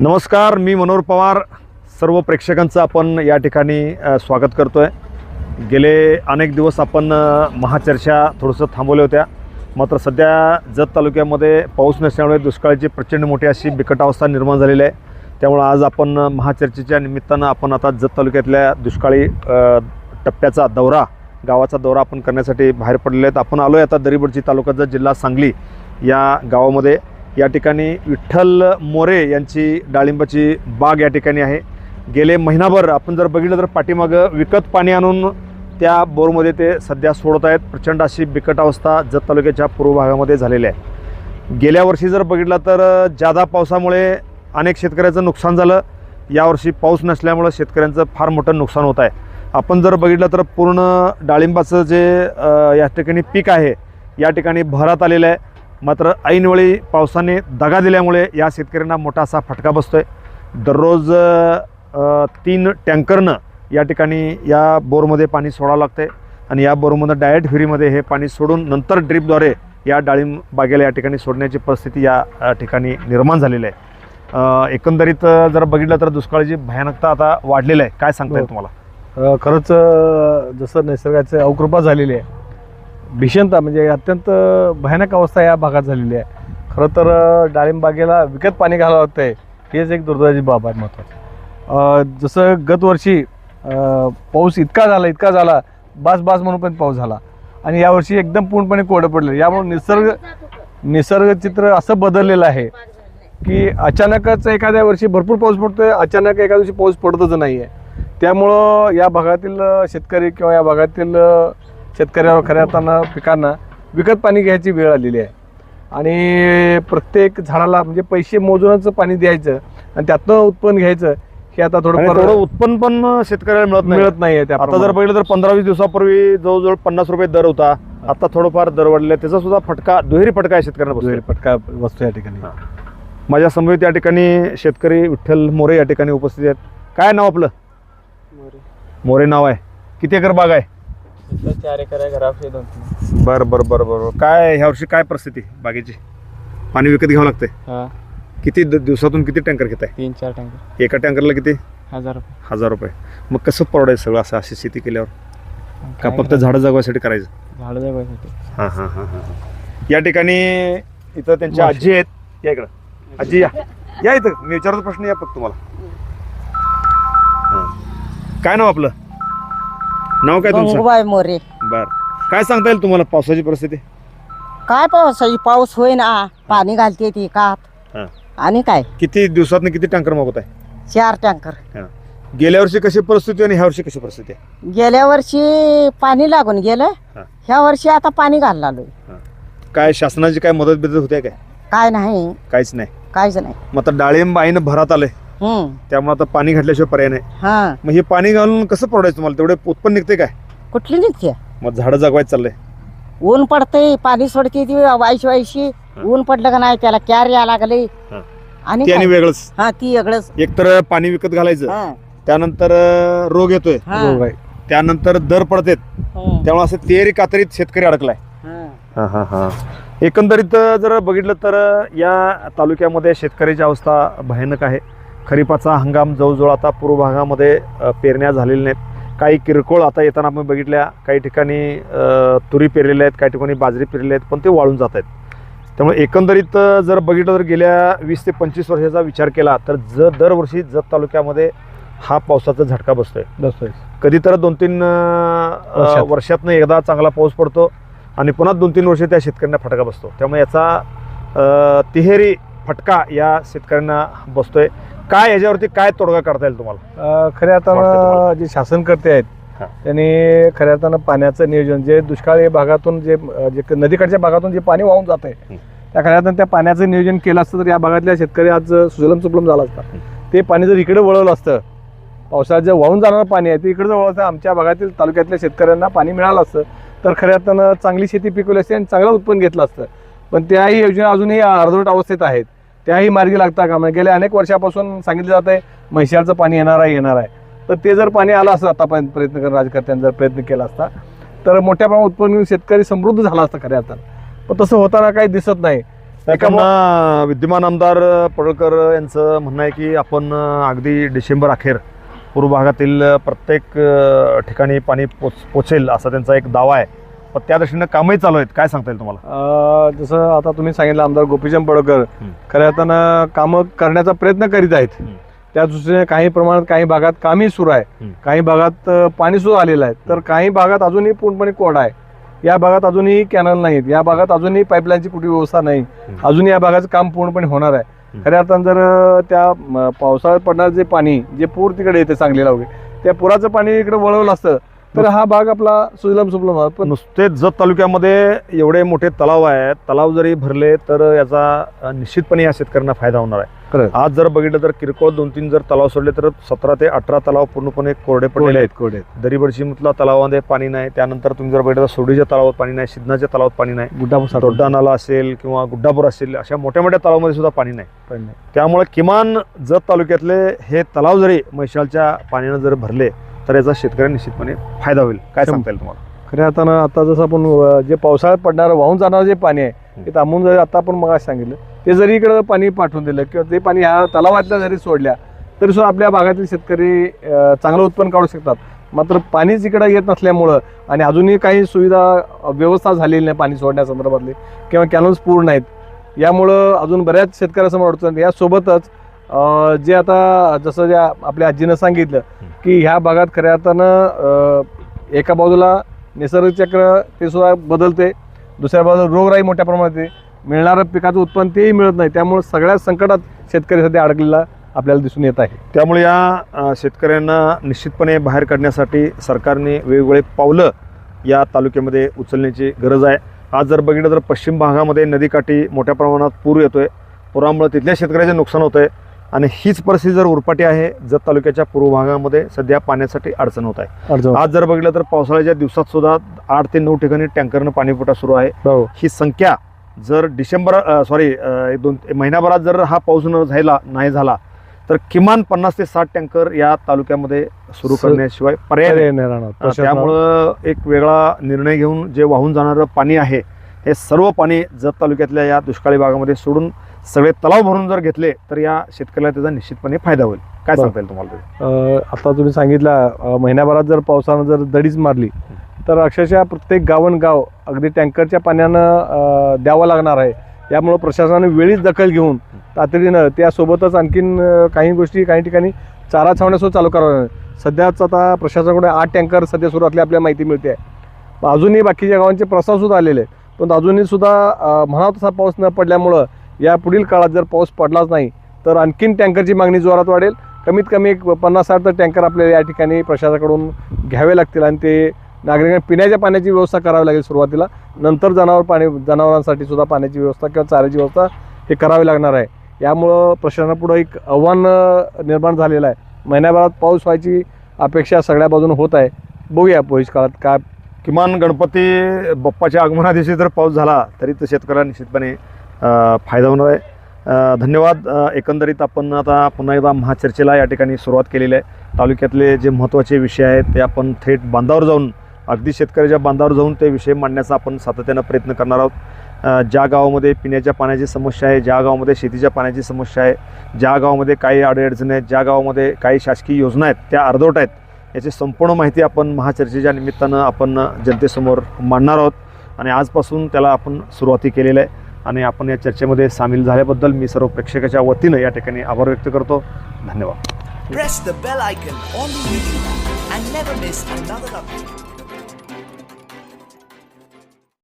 नमस्कार, मी मनोहर पवार. सर्व प्रेक्षकांचं आपण या ठिकाणी स्वागत करतो आहे. गेले अनेक दिवस आपण महाचर्चा थोडंसं थांबवल्या होत्या. मात्र सध्या जत तालुक्यामध्ये पाऊस नसल्यामुळे दुष्काळाची प्रचंड मोठी अशी बिकट अवस्था निर्माण झालेली आहे. त्यामुळे आज आपण महाचर्चेच्या निमित्तानं आपण आता जत तालुक्यातल्या दुष्काळी टप्प्याचा दौरा, गावाचा दौरा आपण करण्यासाठी बाहेर पडलेले आहेत. आपण आलो आहे आता दरीबडची तालुक्याचा जिल्हा सांगली या गावामध्ये. या ठिकाणी विठ्ठल मोरे यांची डाळिंबाची बाग या ठिकाणी आहे. गेले महिनाभर आपण जर बघितलं तर पाठीमागं विकत पाणी आणून त्या बोरमध्ये ते सध्या सोडत आहेत. प्रचंड अशी बिकट अवस्था जत तालुक्याच्या पूर्व भागामध्ये झालेली आहे. गेल्या वर्षी जर बघितलं तर जादा पावसामुळे अनेक शेतकऱ्याचं नुकसान झालं. यावर्षी पाऊस नसल्यामुळं शेतकऱ्यांचं फार मोठं नुकसान होत आहे. आपण जर बघितलं तर पूर्ण डाळिंबाचं जे या ठिकाणी पीक आहे या ठिकाणी भरात आलेलं आहे. मात्र ऐनवेळी पावसाने दगा दिल्यामुळे या शेतकऱ्यांना मोठा असा फटका बसतो आहे. दररोज 3 टँकरनं या ठिकाणी या बोरमध्ये पाणी सोडावं लागतं आहे आणि या बोरमधून डायरेक्ट विहिरीमध्ये हे पाणी सोडून नंतर ड्रीपद्वारे या डाळिंब बागेला या ठिकाणी सोडण्याची परिस्थिती या ठिकाणी निर्माण झालेली आहे. एकंदरीत जर बघितलं तर दुष्काळाची भयानकता आता वाढलेली आहे. काय सांगता येईल तुम्हाला? खरंच जसं निसर्गाची अवकृपा झालेली आहे, भीषणता म्हणजे अत्यंत भयानक अवस्था या भागात झालेली आहे. खरं तर डाळिंब बागेला विकत पाणी घालावं लागतं आहे, हेच एक दुर्दैवी बाब आहे महत्त्वाचं. जसं गतवर्षी पाऊस इतका झाला बास म्हणून पण पाऊस झाला आणि यावर्षी एकदम पूर्णपणे कोरडं पडलं. यामुळे निसर्ग चित्र असं बदललेलं आहे की अचानकच एखाद्या वर्षी भरपूर पाऊस पडतोय, अचानक एखाद्या दिवशी पाऊस पडतच नाही आहे. त्यामुळं या भागातील शेतकरी किंवा या भागातील शेतकऱ्यावर खऱ्या अर्थानं पिकांना विकत पाणी घ्यायची वेळ आलेली आहे आणि प्रत्येक झाडाला म्हणजे पैसे मोजूनच पाणी द्यायचं आणि त्यातनं उत्पन्न घ्यायचं हे आता थोडं उत्पन्न पण शेतकऱ्याला मिळत नाही आहे. आता जर बघितलं तर 15-20 दिवसापूर्वी जवळजवळ 50 रुपये दर होता. आता थोडंफार दर वाढले. त्याचा सुद्धा फटका, दुहेरी फटका आहे शेतकऱ्यांना. दुहेरी फटका बसतो या ठिकाणी. माझ्या समवेत या ठिकाणी शेतकरी विठ्ठल मोरे या ठिकाणी उपस्थित आहेत. काय नाव आपलं? मोरे नाव आहे. किती एकर बाग आहे? 4 एकर आहे. घरात 2-3. बरं. काय ह्या वर्षी काय परिस्थिती बागेची? पाणी विकत घ्यावं लागतंय. हा, किती दिवसातून किती टँकर घेताय? 3-4 टँकर. एका टँकरला किती? 1000 रुपये. 1000 रुपये. मग कसं परवडायचं सगळं असं अशी शेती केल्यावर? का फक्त झाडं जगवायसाठी करायचं? झाडं जगवायसाठी. हां. या ठिकाणी इथं त्यांच्या आजी आहेत. या इकडं आजी, या इथं. मी विचारतो प्रश्न, या फक्त तुम्हाला. काय नाव आपलं? नाव काय तुमचं? गंगूबाई मोरे. बर. काय सांगता येईल तुम्हाला पावसाची परिस्थिती? काय पाऊस होईना, पाणी घालते ती कात. हां. आणि काय किती दिवसात किती टँकर मागवत आहे? 4 टँकर. गेल्या वर्षी कशी परिस्थिती आणि ह्या वर्षी कशी परिस्थिती आहे? गेल्या वर्षी पाणी लागून गेलं. हां. ह्या वर्षी आता पाणी घालला आलोय. काय शासनाची काय मदत बिदत होते काय? काय नाही, काहीच नाही. काहीच नाही. मग आता डाळिंब आईनं भरात आलंय, त्यामुळे आता पाणी घातल्याशिवाय पर्याय नाही. हा, मग हे पाणी घालून कसं परवडायचं तुम्हाला? तेवढे उत्पन्न निघते काय? कुठली निघते? मग झाडं जगवायचं चाललंय. ऊन पडतंय, पाणी सोडते ती वायशी. ऊन पडलं का नाही त्याला क्यार या लागले आणि ते आणि वेगळंच. हा, ती वेगळंच. एकतर पाणी विकत घालायचं, त्यानंतर रोग येतोय, त्यानंतर दर पडतेत. त्यामुळे असं तेरी कातरीत शेतकरी अडकलाय. एकंदरीत जर बघितलं तर या तालुक्यामध्ये शेतकऱ्याची अवस्था भयानक आहे. खरीपाचा हंगाम जवळजवळ आता पूर्व भागामध्ये पेरण्या झालेल्या नाहीत. काही किरकोळ आता येताना आपण बघितल्या, काही ठिकाणी तुरी पेरलेल्या आहेत, काही ठिकाणी बाजरी पेरलेल्या आहेत, पण ते वाळून जात आहेत. त्यामुळे एकंदरीत जर बघितलं तर गेल्या 20 ते 25 वर्षाचा विचार केला तर दरवर्षी जत तालुक्यामध्ये हा पावसाचा झटका बसतोय. कधी तर 2-3 वर्षातनं एकदा चांगला पाऊस पडतो आणि पुन्हा 2-3 वर्ष त्या शेतकऱ्यांना फटका बसतो. त्यामुळे याचा तिहेरी फटका या शेतकऱ्यांना बसतोय. काय याच्यावरती काय तोडगा काढता येईल तुम्हाला? खऱ्या अर्थानं जे शासनकर्ते आहेत त्यांनी खऱ्या अर्थानं पाण्याचं नियोजन, जे दुष्काळी भागातून जे नदीकडच्या भागातून जे पाणी वाहून जात आहे त्या खऱ्या अर्थानं त्या पाण्याचं नियोजन केलं असतं तर या भागातल्या शेतकरी आज सुजलम सुफलम झाला असता. ते पाणी जर इकडे वळवलं असतं, पावसाळ्यात जे वाहून जाणारं पाणी आहे ते इकडे जर वळवलं, आमच्या भागातील तालुक्यातल्या शेतकऱ्यांना पाणी मिळालं असतं तर खऱ्या अर्थानं चांगली शेती पिकवली असते आणि चांगलं उत्पन्न घेतलं असतं. पण त्याही योजना अजूनही अर्धवट अवस्थेत आहेत. त्याही मार्गी लागता कामा. गेल्या अनेक वर्षापासून सांगितलं जात आहे म्हैसाळचं पाणी येणार आहे. तर ते जर पाणी आलं असतं आतापर्यंत प्रयत्न करून राजकर्त्यांनी जर प्रयत्न केला असता तर मोठ्या प्रमाणात उत्पन्न घेऊन शेतकरी समृद्ध झाला असता खऱ्या अर्थानं. पण तसं होताना काही दिसत नाही. आपण विद्यमान आमदार पडळकर यांचं म्हणणं आहे की आपण अगदी डिसेंबर अखेर पूर्व भागातील प्रत्येक ठिकाणी पाणी पोचेल असा त्यांचा एक दावा आहे. पण त्या दृष्टीनं कामही चालू आहेत. काय सांगता येईल तुम्हाला? जसं आता तुम्ही सांगितलं आमदार गोपीचंद पडळकर खऱ्या अर्थानं कामं करण्याचा प्रयत्न करीत आहेत. त्या दृष्टीने काही प्रमाणात काही भागात कामही सुरू आहे, काही भागात पाणी सुद्धा आलेलं आहे, तर काही भागात अजूनही पूर्णपणे कोरडा आहे. या भागात अजूनही कॅनल नाहीत, या भागात अजूनही पाईपलाईनची कुठली व्यवस्था नाही, अजून या भागाचं काम पूर्णपणे होणार आहे. खऱ्या अर्थानं जर त्या पावसाळ्यात पडणारं जे पाणी जे पूर तिकडे येते सांगलीला वगैरे, त्या पुराचं पाणी इकडे वळवलं असतं तर हा भाग आपला सुजलम सुफलम होता. पण नुसते जत तालुक्यामध्ये एवढे मोठे तलाव आहेत, तलाव जरी भरले तर याचा निश्चितपणे या शेतकऱ्यांना फायदा होणार आहे. खरं आज जर बघितलं तर किरकोळ 2-3 जर तलाव सोडले तर 17 ते 18 तलाव पूर्णपणे कोरडे पडलेले आहेत. कोरडे दरीबडशीमतला तलावामध्ये पाणी नाही. त्यानंतर तुम्ही जर बघितलं तर सोडीच्या तलावात पाणी नाही, सिद्धनाच्या तलावात पाणी नाही, दोड्डा नाला असेल किंवा गुड्डापूर असेल, अशा मोठ्या मोठ्या तलावामध्ये सुद्धा पाणी नाही. त्यामुळे किमान जत तालुक्यातले हे तलाव जरी म्हैसाळच्या पाण्यानं जर भरले तर याचा शेतकऱ्यांना निश्चितपणे फायदा होईल. काय सांगता येईल तुम्हाला? खऱ्या अर्थानं आता जसं आपण जे पावसाळ्यात पडणारं वाहून जाणारं जे पाणी आहे ते थांबून जरी आता आपण मग सांगितलं ते जरी इकडं पाणी पाठवून दिलं किंवा ते पाणी ह्या तलावातल्या जरी सोडल्या तरी सुद्धा आपल्या भागातील शेतकरी चांगलं उत्पन्न काढू शकतात. मात्र पाणीच इकडं येत नसल्यामुळं आणि अजूनही काही सुविधा व्यवस्था झालेली नाही पाणी सोडण्यासंदर्भातली किंवा कॅनल्स पूर्ण आहेत, यामुळं अजून बऱ्याच शेतकऱ्यासमोर अडचण. यासोबतच जे आता जसं ज्या आपल्या आजीनं सांगितलं की ह्या भागात खऱ्या अर्थानं एका बाजूला निसर्गचक्र ते सुद्धा बदलते, दुसऱ्या बाजूला रोगराई मोठ्या प्रमाणात आहे, मिळणारं पिकाचं उत्पन्न तेही मिळत नाही. त्यामुळे सगळ्या संकटात शेतकरी सध्या अडकलेला आपल्याला दिसून येत आहे. त्यामुळे या शेतकऱ्यांना निश्चितपणे बाहेर काढण्यासाठी सरकारने वेगवेगळे पावलं या तालुक्यामध्ये उचलण्याची गरज आहे. आज जर बघितलं तर पश्चिम भागामध्ये नदीकाठी मोठ्या प्रमाणात पूर येतोय, पुरामुळे तिथल्या शेतकऱ्याचे नुकसान होत आहे आणि हीच परिस्थिती जर उरपाटी आहे जत तालुक्याच्या पूर्व भागामध्ये सध्या पाण्यासाठी अडचण होत आहे. आज जर बघितलं तर पावसाळ्याच्या दिवसात सुद्धा 8 ते 9 ठिकाणी टँकरनं पाणीपुरवठा सुरू आहे. ही संख्या जर महिनाभरात जर हा पाऊस नाही झाला तर किमान 50 ते 60 टँकर या तालुक्यामध्ये सुरू करण्याशिवाय पर्याय नाही. त्यामुळं एक वेगळा निर्णय घेऊन जे वाहून जाणारं पाणी आहे हे सर्व पाणी जत तालुक्यातल्या या दुष्काळी भागामध्ये सोडून सगळे तलाव भरून जर घेतले तर या शेतकऱ्याला त्याचा निश्चितपणे फायदा होईल. काय सांगता येईल तुम्हाला? आता तुम्ही सांगितलं महिन्याभरात जर पावसानं जर दडीच मारली तर अक्षरशः प्रत्येक गावनगाव अगदी टँकरच्या पाण्यानं द्यावं लागणार आहे. यामुळं प्रशासनाने वेळीच दखल घेऊन तातडीनं त्यासोबतच आणखीन काही गोष्टी काही ठिकाणी चारा छावण्यासुद्धा चालू करावं. सध्याच आता प्रशासनाकडे 8 टँकर सध्या सुरू असल्या आपल्याला माहिती मिळते आहे. अजूनही बाकीच्या गावांचे प्रस्तावसुद्धा आलेले आहेत, पण अजूनही सुद्धा म्हणावा तसा पाऊस न पडल्यामुळं या पुढील काळात जर पाऊस पडलाच नाही तर आणखीन टँकरची मागणी जोरात वाढेल. कमीत कमी एक 50-60 टँकर आपल्याला या ठिकाणी प्रशासनाकडून घ्यावे लागतील आणि ते नागरिकांना पिण्याच्या पाण्याची व्यवस्था करावी लागेल सुरुवातीला. नंतर जनावरांसाठी सुद्धा पाण्याची व्यवस्था किंवा चाऱ्याची व्यवस्था हे करावी लागणार आहे. यामुळं प्रशासनापुढं एक आव्हान निर्माण झालेलं आहे. महिन्याभरात पाऊस व्हायची अपेक्षा सगळ्या बाजूने होत आहे. बघूया भविष्य काळात काय. किमान गणपती बाप्पाच्या आगमनादिवशी जर पाऊस झाला तरी तर शेतकऱ्याला निश्चितपणे फायदा होणार आहे. धन्यवाद. एकंदरीत आपण आता पुन्हा एकदा महाचर्चेला या ठिकाणी सुरुवात केलेली आहे. तालुक्यातले जे महत्त्वाचे विषय आहेत ते आपण थेट बांधावर जाऊन अगदी शेतकऱ्याच्या बांधावर जाऊन ते विषय मांडण्याचा आपण सातत्यानं प्रयत्न करणार आहोत. ज्या गावामध्ये पिण्याच्या पाण्याची समस्या आहे, ज्या गावामध्ये शेतीच्या पाण्याची समस्या आहे, ज्या गावामध्ये काही अडीअडचणी आहेत, ज्या गावामध्ये काही शासकीय योजना आहेत त्या अर्धवट आहेत, याची संपूर्ण माहिती आपण महाचर्चेच्या निमित्तानं आपण जनतेसमोर मांडणार आहोत आणि आजपासून त्याला आपण सुरुवाती केलेलं आहे. आणि आपण या चर्चेमध्ये सामील झाल्याबद्दल मी सर्व प्रेक्षकाच्या वतीनं या ठिकाणी आभार व्यक्त करतो. धन्यवाद. Press the bell icon on the YouTube and never miss another update.